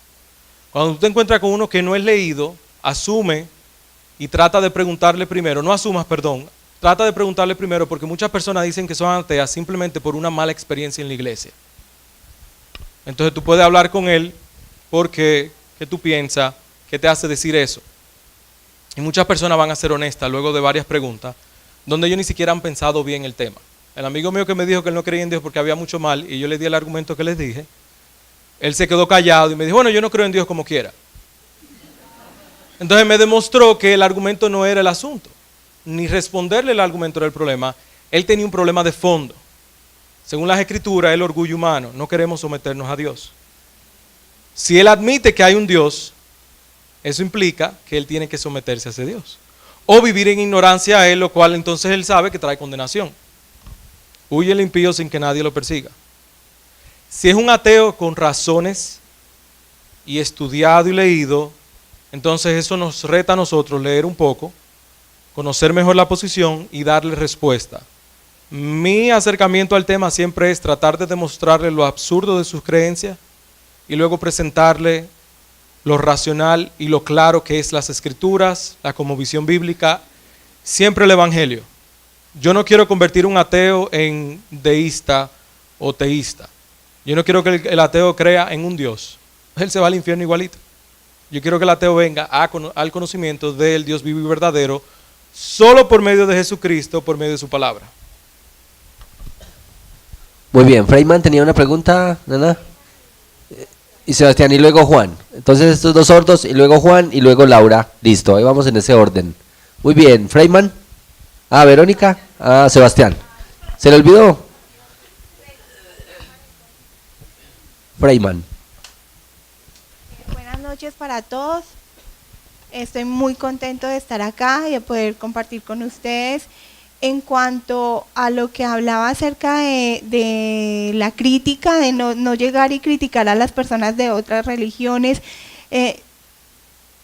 Cuando tú te encuentras con uno que no es leído, asume y trata de preguntarle primero, no asumas, perdón, trata de preguntarle primero porque muchas personas dicen que son ateas simplemente por una mala experiencia en la iglesia. Entonces tú puedes hablar con él porque, ¿qué tú piensas? ¿Qué te hace decir eso? Y muchas personas van a ser honestas luego de varias preguntas, donde ellos ni siquiera han pensado bien el tema. El amigo mío que me dijo que él no creía en Dios porque había mucho mal, y yo le di el argumento que les dije, él se quedó callado y me dijo, bueno, yo no creo en Dios como quiera. Entonces me demostró que el argumento no era el asunto, ni responderle el argumento era el problema. Él tenía un problema de fondo. Según las escrituras, el orgullo humano, no queremos someternos a Dios. Si él admite que hay un Dios, eso implica que él tiene que someterse a ese Dios. O vivir en ignorancia a él, lo cual entonces él sabe que trae condenación. Huye el impío sin que nadie lo persiga. Si es un ateo con razones y estudiado y leído, entonces eso nos reta a nosotros leer un poco, conocer mejor la posición y darle respuesta. Mi acercamiento al tema siempre es tratar de demostrarle lo absurdo de sus creencias y luego presentarle lo racional y lo claro que es las escrituras, la cosmovisión bíblica, siempre el evangelio. Yo no quiero convertir un ateo en deísta o teísta. Yo no quiero que el ateo crea en un Dios. Él se va al infierno igualito. Yo quiero que el ateo venga al conocimiento del Dios vivo y verdadero solo por medio de Jesucristo, por medio de su palabra. Muy bien, Freyman tenía una pregunta, Nana. Y Sebastián y luego Juan. Entonces estos 2 sordos y luego Juan y luego Laura. Listo, ahí vamos en ese orden. Muy bien, Freyman. Verónica. Sebastián. ¿Se le olvidó? Freyman. Buenas noches para todos. Estoy muy contento de estar acá y de poder compartir con ustedes. En cuanto a lo que hablaba acerca de la crítica, de no llegar y criticar a las personas de otras religiones,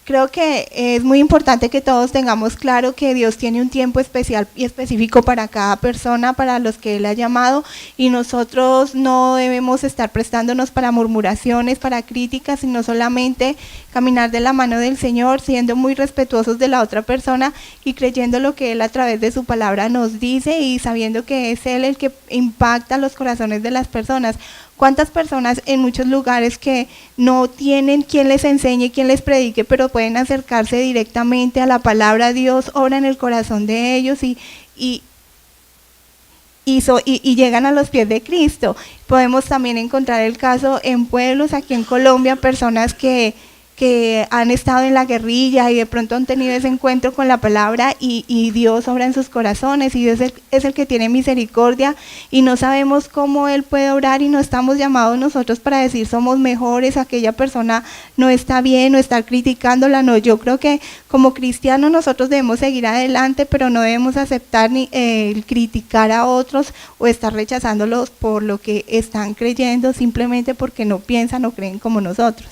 creo que es muy importante que todos tengamos claro que Dios tiene un tiempo especial y específico para cada persona, para los que Él ha llamado, y nosotros no debemos estar prestándonos para murmuraciones, para críticas, sino solamente caminar de la mano del Señor, siendo muy respetuosos de la otra persona y creyendo lo que Él a través de su palabra nos dice y sabiendo que es Él el que impacta los corazones de las personas. ¿Cuántas personas en muchos lugares que no tienen quien les enseñe, quien les predique, pero pueden acercarse directamente a la palabra de Dios, obra en el corazón de ellos y llegan a los pies de Cristo? Podemos también encontrar el caso en pueblos aquí en Colombia, personas que que han estado en la guerrilla y de pronto han tenido ese encuentro con la palabra y Dios obra en sus corazones y Dios es el que tiene misericordia y no sabemos cómo Él puede obrar y no estamos llamados nosotros para decir somos mejores, aquella persona no está bien o estar criticándola, no, yo creo que como cristianos nosotros debemos seguir adelante, pero no debemos aceptar ni criticar a otros o estar rechazándolos por lo que están creyendo simplemente porque no piensan o creen como nosotros.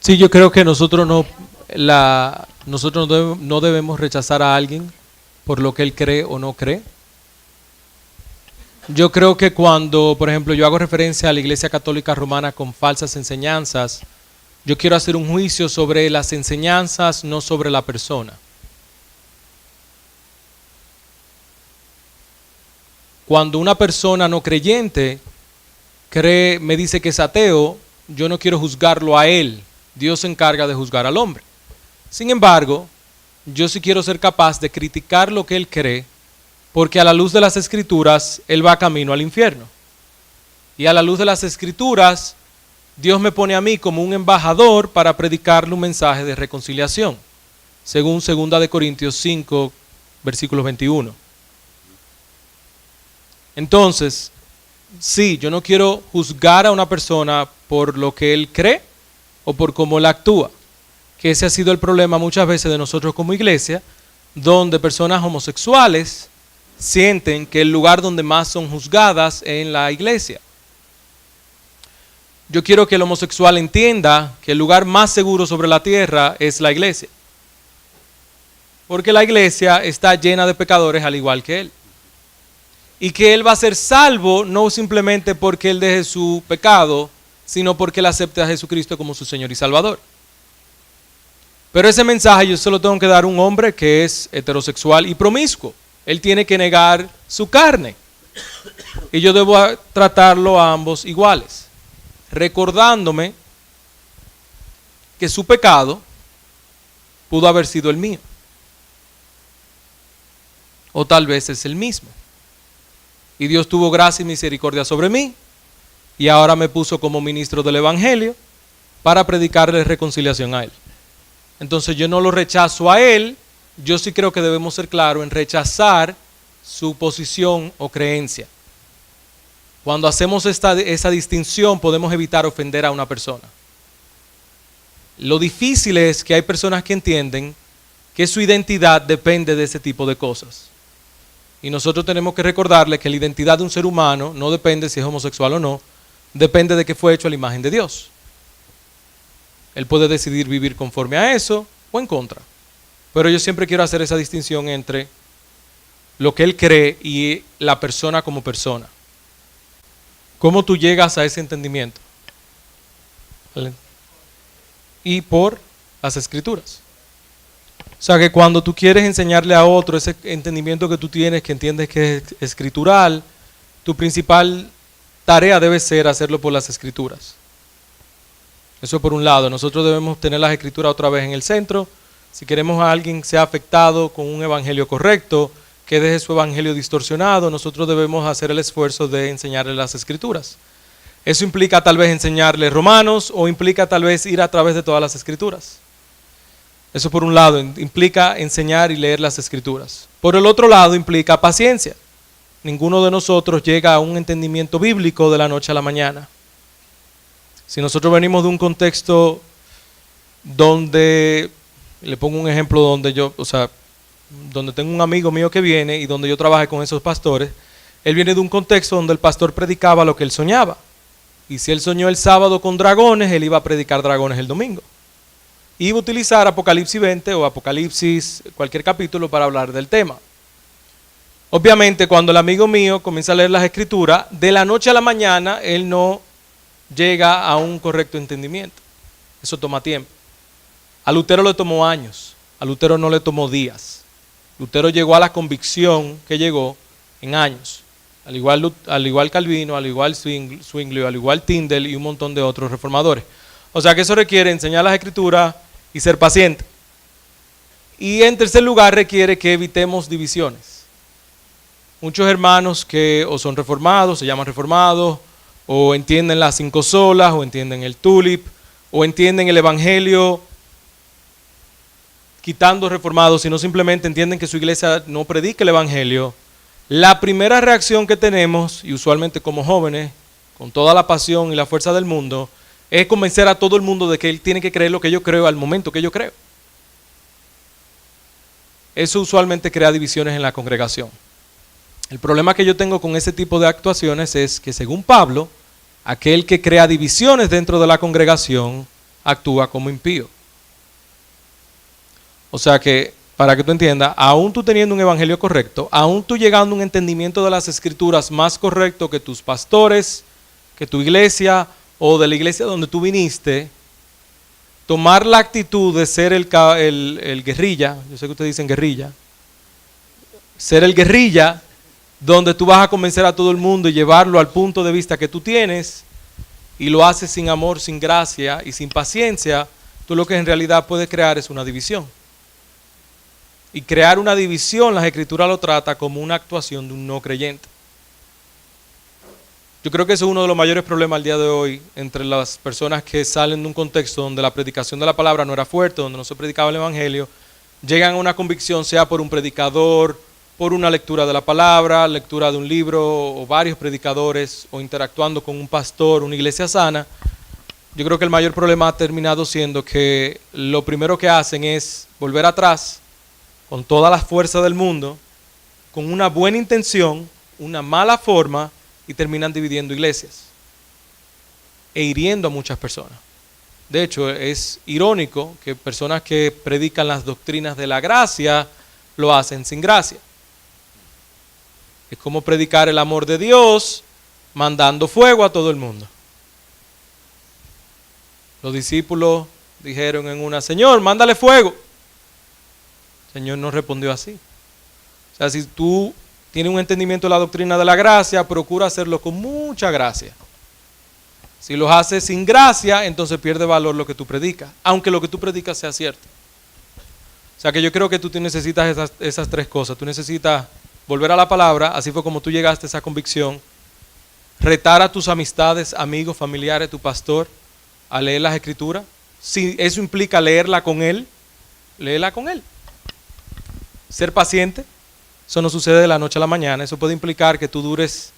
Sí, yo creo que nosotros no debemos rechazar a alguien por lo que él cree o no cree. Yo creo que cuando, por ejemplo, yo hago referencia a la Iglesia Católica Romana con falsas enseñanzas, yo quiero hacer un juicio sobre las enseñanzas, no sobre la persona. Cuando una persona no creyente me dice que es ateo, yo no quiero juzgarlo a él. Dios se encarga de juzgar al hombre. Sin embargo, yo sí quiero ser capaz de criticar lo que él cree, porque a la luz de las Escrituras, él va camino al infierno. Y a la luz de las Escrituras, Dios me pone a mí como un embajador para predicarle un mensaje de reconciliación, según 2 Corintios 5, versículo 21. Entonces, sí, yo no quiero juzgar a una persona por lo que él cree, o por cómo él actúa, que ese ha sido el problema muchas veces de nosotros como iglesia, donde personas homosexuales sienten que el lugar donde más son juzgadas es en la iglesia. Yo quiero que el homosexual entienda que el lugar más seguro sobre la tierra es la iglesia, porque la iglesia está llena de pecadores al igual que él, y que él va a ser salvo no simplemente porque él deje su pecado, sino porque él acepta a Jesucristo como su Señor y Salvador. Pero ese mensaje yo se lo tengo que dar a un hombre que es heterosexual y promiscuo. Él tiene que negar su carne. Y yo debo tratarlo a ambos iguales, recordándome que su pecado pudo haber sido el mío. O tal vez es el mismo. Y Dios tuvo gracia y misericordia sobre mí. Y ahora me puso como ministro del Evangelio para predicarle reconciliación a él. Entonces yo no lo rechazo a él, yo sí creo que debemos ser claros en rechazar su posición o creencia. Cuando hacemos esa distinción podemos evitar ofender a una persona. Lo difícil es que hay personas que entienden que su identidad depende de ese tipo de cosas. Y nosotros tenemos que recordarle que la identidad de un ser humano no depende si es homosexual o no, depende de que fue hecho a la imagen de Dios. Él puede decidir vivir conforme a eso o en contra. Pero yo siempre quiero hacer esa distinción entre lo que él cree y la persona como persona. ¿Cómo tú llegas a ese entendimiento? ¿Vale? Y por las Escrituras. O sea que cuando tú quieres enseñarle a otro ese entendimiento que tú tienes, que entiendes que es escritural, tu principal tarea debe ser hacerlo por las Escrituras. Eso por un lado. Nosotros debemos tener las Escrituras otra vez en el centro. Si queremos a alguien que sea afectado con un evangelio correcto, que deje su evangelio distorsionado, nosotros debemos hacer el esfuerzo de enseñarle las Escrituras. Eso implica tal vez enseñarle Romanos o implica tal vez ir a través de todas las Escrituras. Eso por un lado implica enseñar y leer las Escrituras. Por el otro lado implica paciencia. Ninguno de nosotros llega a un entendimiento bíblico de la noche a la mañana. Si nosotros venimos de un contexto donde, le pongo un ejemplo donde donde tengo un amigo mío que viene y donde yo trabajé con esos pastores, él viene de un contexto donde el pastor predicaba lo que él soñaba. Y si él soñó el sábado con dragones, él iba a predicar dragones el domingo. Iba a utilizar Apocalipsis 20 o Apocalipsis, cualquier capítulo para hablar del tema. Obviamente, cuando el amigo mío comienza a leer las Escrituras, de la noche a la mañana, él no llega a un correcto entendimiento. Eso toma tiempo. A Lutero le tomó años, a Lutero no le tomó días. Lutero llegó a la convicción que llegó en años. Al igual Calvino, al igual Zwingli, al igual Tyndale y un montón de otros reformadores. O sea que eso requiere enseñar las Escrituras y ser paciente. Y en tercer lugar requiere que evitemos divisiones. Muchos hermanos que o son reformados, se llaman reformados, o entienden las 5 solas, o entienden el tulip, o entienden el evangelio quitando reformados, sino simplemente entienden que su iglesia no predica el evangelio, la primera reacción que tenemos, y usualmente como jóvenes, con toda la pasión y la fuerza del mundo, es convencer a todo el mundo de que él tiene que creer lo que yo creo al momento que yo creo. Eso usualmente crea divisiones en la congregación. El problema que yo tengo con ese tipo de actuaciones es que, según Pablo, aquel que crea divisiones dentro de la congregación actúa como impío. O sea que, para que tú entiendas, aún tú teniendo un evangelio correcto, aún tú llegando a un entendimiento de las escrituras más correcto que tus pastores, que tu iglesia o de la iglesia donde tú viniste, tomar la actitud de ser el guerrilla, yo sé que ustedes dicen guerrilla, ser el guerrilla, donde tú vas a convencer a todo el mundo y llevarlo al punto de vista que tú tienes, y lo haces sin amor, sin gracia y sin paciencia, tú lo que en realidad puedes crear es una división. Y crear una división, las escrituras lo trata como una actuación de un no creyente. Yo creo que ese es uno de los mayores problemas al día de hoy entre las personas que salen de un contexto donde la predicación de la palabra no era fuerte, donde no se predicaba el evangelio, llegan a una convicción, sea por un predicador, por una lectura de la palabra, lectura de un libro o varios predicadores, o interactuando con un pastor, una iglesia sana. Yo creo que el mayor problema ha terminado siendo que lo primero que hacen es volver atrás con toda la fuerza del mundo, con una buena intención, una mala forma, y terminan dividiendo iglesias e hiriendo a muchas personas. De hecho, es irónico que personas que predican las doctrinas de la gracia lo hacen sin gracia. Es como predicar el amor de Dios mandando fuego a todo el mundo. Los discípulos dijeron en una: Señor, mándale fuego. El Señor no respondió así. O sea, si tú tienes un entendimiento de la doctrina de la gracia, procura hacerlo con mucha gracia. Si lo haces sin gracia, entonces pierde valor lo que tú predicas, aunque lo que tú predicas sea cierto. O sea que yo creo que tú necesitas esas tres cosas. Tú necesitas volver a la palabra, así fue como tú llegaste a esa convicción, retar a tus amistades, amigos, familiares, tu pastor, a leer las escrituras. Si eso implica leerla con él, léela con él. Ser paciente. Eso no sucede de la noche a la mañana. Eso puede implicar que tú dures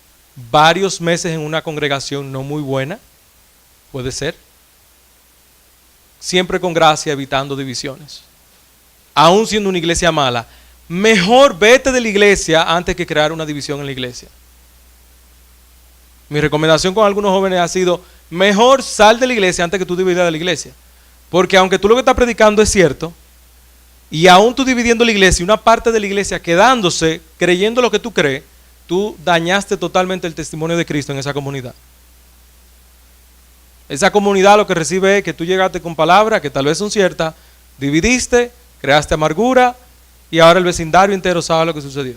varios meses en una congregación no muy buena. Puede ser. Siempre con gracia, evitando divisiones. Aún siendo una iglesia mala, mejor vete de la iglesia antes que crear una división en la iglesia. Mi recomendación con algunos jóvenes ha sido: mejor sal de la iglesia antes que tú dividas de la iglesia. Porque aunque tú lo que estás predicando es cierto, y aún tú dividiendo la iglesia y una parte de la iglesia quedándose, creyendo lo que tú crees, tú dañaste totalmente el testimonio de Cristo en esa comunidad. Esa comunidad lo que recibe es que tú llegaste con palabras que tal vez son ciertas, dividiste, creaste amargura, y ahora el vecindario entero sabe lo que sucedió.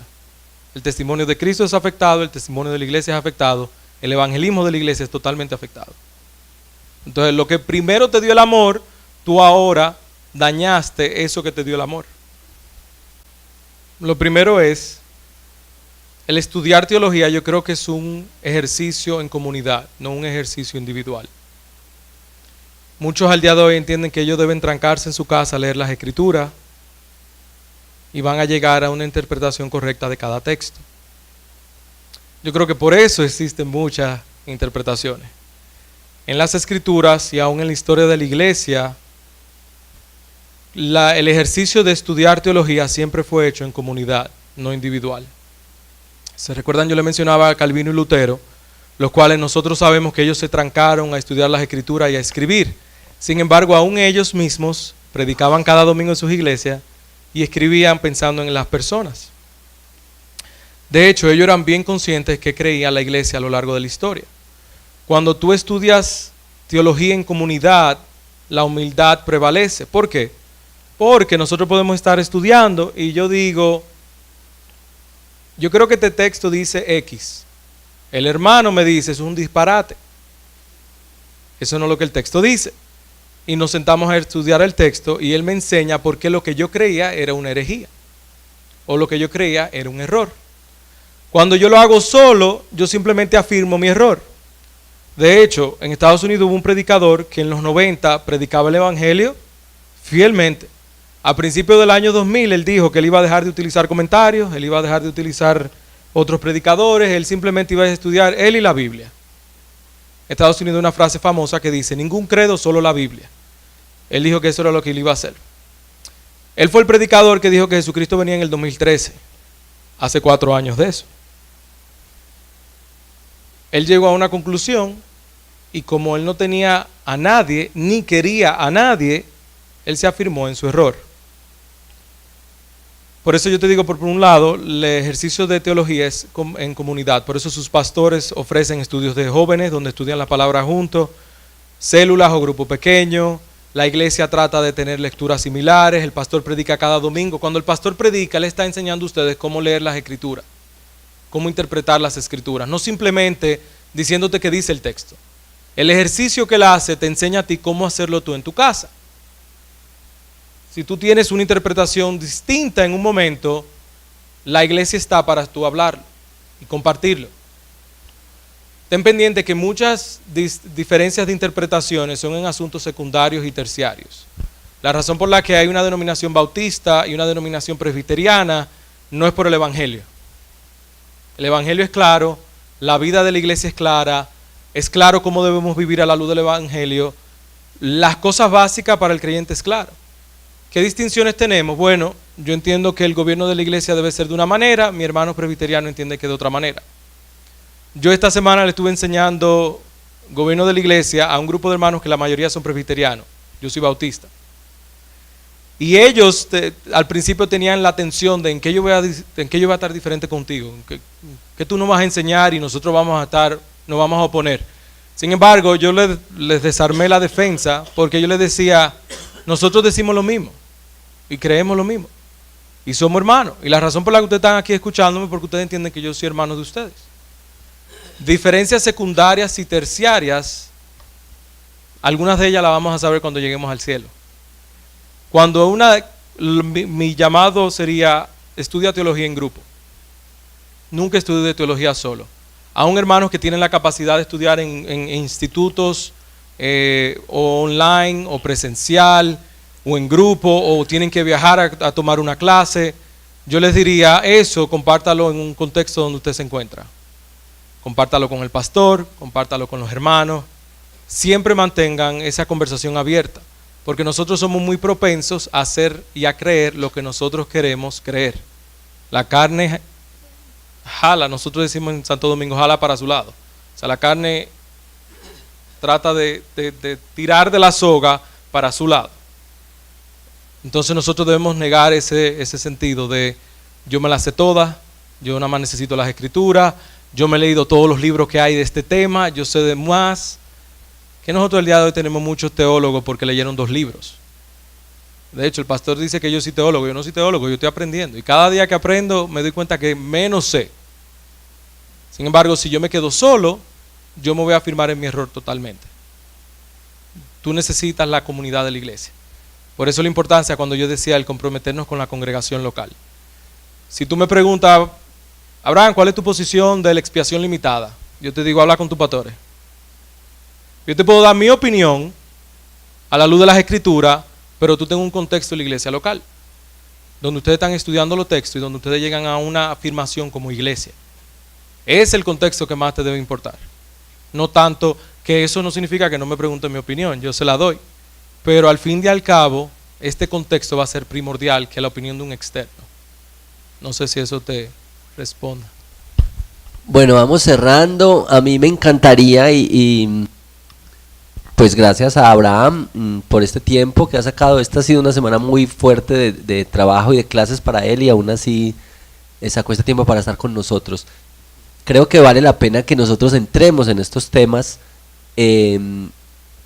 El testimonio de Cristo es afectado, el testimonio de la iglesia es afectado, el evangelismo de la iglesia es totalmente afectado. Entonces, lo que primero te dio el amor, tú ahora dañaste eso que te dio el amor. Lo primero es, el estudiar teología yo creo que es un ejercicio en comunidad, no un ejercicio individual. Muchos al día de hoy entienden que ellos deben trancarse en su casa a leer las escrituras y van a llegar a una interpretación correcta de cada texto. Yo creo que por eso existen muchas interpretaciones. En las escrituras y aún en la historia de la iglesia, el ejercicio de estudiar teología siempre fue hecho en comunidad, no individual. ¿Se recuerdan? Yo le mencionaba a Calvino y Lutero, los cuales nosotros sabemos que ellos se trancaron a estudiar las escrituras y a escribir. Sin embargo, aún ellos mismos predicaban cada domingo en sus iglesias y escribían pensando en las personas. De hecho, ellos eran bien conscientes que creía la iglesia a lo largo de la historia. Cuando tú estudias teología en comunidad, la humildad prevalece. ¿Por qué? Porque nosotros podemos estar estudiando y yo digo, yo creo que este texto dice X. El hermano me dice, es un disparate. Eso no es lo que el texto dice. Y nos sentamos a estudiar el texto y él me enseña por qué lo que yo creía era una herejía. O lo que yo creía era un error. Cuando yo lo hago solo, yo simplemente afirmo mi error. De hecho, en Estados Unidos hubo un predicador que en los 90 predicaba el evangelio fielmente. A principios del año 2000 él dijo que él iba a dejar de utilizar comentarios, él iba a dejar de utilizar otros predicadores, él simplemente iba a estudiar él y la Biblia. En Estados Unidos hay una frase famosa que dice: ningún credo, solo la Biblia. Él dijo que eso era lo que él iba a hacer. Él fue el predicador que dijo que Jesucristo venía en el 2013, hace 4 años de eso. Él llegó a una conclusión y como él no tenía a nadie, ni quería a nadie, él se afirmó en su error. Por eso yo te digo, por un lado, el ejercicio de teología es en comunidad. Por eso sus pastores ofrecen estudios de jóvenes donde estudian la palabra juntos, células o grupo pequeño. La iglesia trata de tener lecturas similares. El pastor predica cada domingo. Cuando el pastor predica, le está enseñando a ustedes cómo leer las escrituras, cómo interpretar las escrituras, no simplemente diciéndote qué dice el texto. El ejercicio que él hace te enseña a ti cómo hacerlo tú en tu casa. Si tú tienes una interpretación distinta en un momento, la iglesia está para tú hablarlo y compartirlo. Ten pendiente que muchas diferencias de interpretaciones son en asuntos secundarios y terciarios. La razón por la que hay una denominación bautista y una denominación presbiteriana no es por el evangelio. El evangelio es claro, la vida de la iglesia es claro cómo debemos vivir a la luz del evangelio. Las cosas básicas para el creyente es claro. ¿Qué distinciones tenemos? Bueno, yo entiendo que el gobierno de la iglesia debe ser de una manera, mi hermano presbiteriano entiende que de otra manera. Yo esta semana le estuve enseñando gobierno de la iglesia a un grupo de hermanos que la mayoría son presbiterianos. Yo soy bautista. Y ellos al principio tenían la tensión de en qué yo voy a estar diferente contigo, que tú nos vas a enseñar y nosotros nos vamos a oponer. Sin embargo, yo les desarmé la defensa porque yo les decía, nosotros decimos lo mismo y creemos lo mismo y somos hermanos. Y la razón por la que ustedes están aquí escuchándome es porque ustedes entienden que yo soy hermano de ustedes. Diferencias secundarias y terciarias, algunas de ellas las vamos a saber cuando lleguemos al cielo. Cuando mi llamado sería estudia teología en grupo. Nunca estudié teología solo. Aún hermanos que tienen la capacidad de estudiar en institutos o online o presencial o en grupo o tienen que viajar a tomar una clase, yo les diría eso, compártalo en un contexto donde usted se encuentra. Compártalo con el pastor, compártalo con los hermanos. Siempre mantengan esa conversación abierta, porque nosotros somos muy propensos a hacer y a creer lo que nosotros queremos creer. La carne jala, nosotros decimos en Santo Domingo, jala para su lado. O sea, la carne trata de tirar de la soga para su lado. Entonces nosotros debemos negar ese sentido de yo me las sé todas, yo nada más necesito las escrituras, yo me he leído todos los libros que hay de este tema, yo sé de más. Que nosotros el día de hoy tenemos muchos teólogos porque leyeron 2 libros. De hecho, el pastor dice que yo soy teólogo. Yo no soy teólogo, yo estoy aprendiendo. Y cada día que aprendo me doy cuenta que menos sé. Sin embargo, si yo me quedo solo, yo me voy a afirmar en mi error totalmente. Tú necesitas la comunidad de la iglesia. Por eso la importancia cuando yo decía el comprometernos con la congregación local. Si tú me preguntas, Abraham, ¿cuál es tu posición de la expiación limitada? Yo te digo, habla con tus pastores. Yo te puedo dar mi opinión a la luz de las escrituras, pero tú tengas un contexto de la iglesia local, donde ustedes están estudiando los textos y donde ustedes llegan a una afirmación como iglesia. Es el contexto que más te debe importar. No tanto que eso no significa que no me pregunten mi opinión, yo se la doy. Pero al fin y al cabo, este contexto va a ser primordial que la opinión de un externo. No sé si eso te responde. Bueno, vamos cerrando. A mí me encantaría pues gracias a Abraham por este tiempo que ha sacado. Esta ha sido una semana muy fuerte de trabajo y de clases para él y aún así sacó este tiempo para estar con nosotros. Creo que vale la pena que nosotros entremos en estos temas.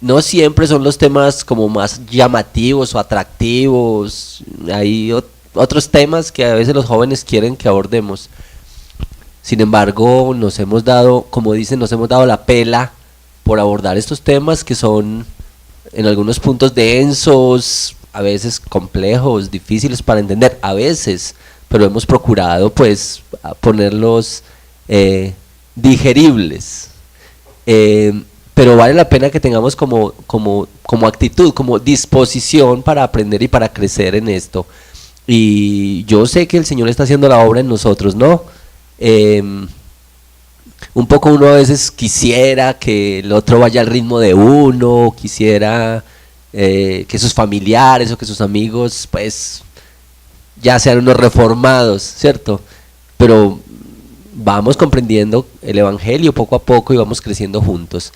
No siempre son los temas como más llamativos o atractivos. Hay otros temas que a veces los jóvenes quieren que abordemos. Sin embargo, nos hemos dado, como dicen, nos hemos dado la pela por abordar estos temas que son en algunos puntos densos, a veces complejos, difíciles para entender, a veces, pero hemos procurado pues ponerlos digeribles. pero vale la pena que tengamos como actitud, como disposición para aprender y para crecer en esto. Y yo sé que el Señor está haciendo la obra en nosotros, ¿no? Un poco uno a veces quisiera que el otro vaya al ritmo de uno, quisiera que sus familiares o que sus amigos pues ya sean unos reformados, ¿cierto? Pero vamos comprendiendo el Evangelio poco a poco y vamos creciendo juntos.